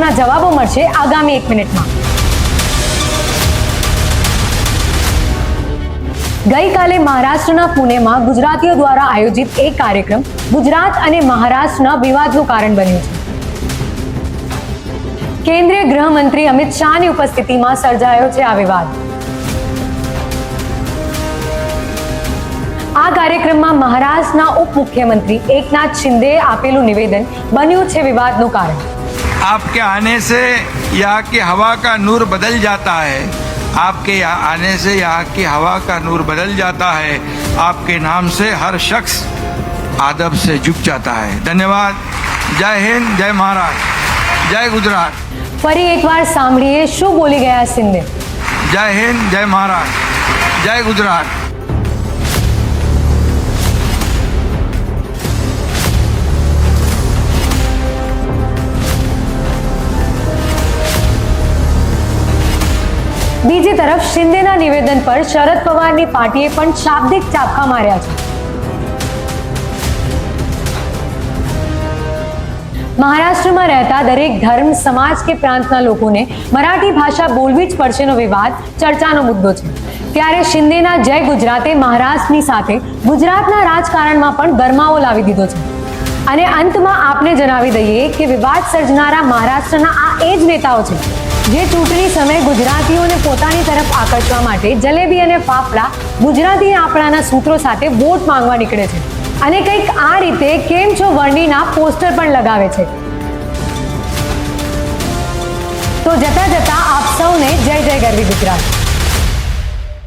સવાલોના જવાબો મળશે આગામી 1 મિનિટમાં। ગઈકાલે મહારાષ્ટ્રના પુણેમાં ગુજરાતીઓ દ્વારા આયોજિત એક કાર્યક્રમ ગુજરાત અને મહારાષ્ટ્રના વિવાદનું કારણ બન્યું છે। કેન્દ્રીય ગૃહમંત્રી અમિત શાહની ઉપસ્થિતિમાં સર્જાયો છે આ વિવાદ। આ કાર્યક્રમમાં મહારાષ્ટ્રના ઉપમુખ્યમંત્રી એકનાથ શિંદેએ આપેલું નિવેદન બન્યું છે વિવાદનું કારણ। आपके आने से यहाँ की हवा का नूर बदल जाता है, आपके आने से यहाँ की हवा का नूर बदल जाता है, आपके नाम से हर शख्स आदब से झुक जाता है। धन्यवाद। जय हिंद, जय महाराष्ट्र, जय गुजरात। ફરી એકવાર સાંભળીએ શું બોલી ગયા શિંદે। जय हिंद, जय महाराष्ट्र, जय गुजरात। બીજી તરફ શિંદેના નિવેદન પર શરદ પવારની પાર્ટીએ પણ શાબ્દિક ચાબખા માર્યા છે। મહારાષ્ટ્રમાં રહેતા દરેક ધર્મ, સમાજ કે પ્રાંતના લોકોને મરાઠી ભાષા બોલવી જ પડશેનો વિવાદ ચર્ચાનો મુદ્દો છે। ત્યારે શિંદેના જય ગુજરાતે મહારાષ્ટ્રની સાથે ગુજરાતના રાજકારણમાં પણ ગરમાવો લાવી દીધો છે। અને અંતમાં આપને જણાવી દઈએ કે વિવાદ સર્જનારા મહારાષ્ટ્રના આ એ જ નેતાઓ છે જે ચૂંટણી સમયે ગુજરાતીઓને પોતાની તરફ આકર્ષવા માટે જલેબી અને ફાફડા ગુજરાતી આપણાના સૂત્રો સાથે વોટ માંગવા નીકળે છે અને કંઈક આ રીતે કેમ છો વર્ણીના પોસ્ટર પણ લગાવે છે। તો જતા જતા આપ સૌને જય જય ગરવી ગુજરાત।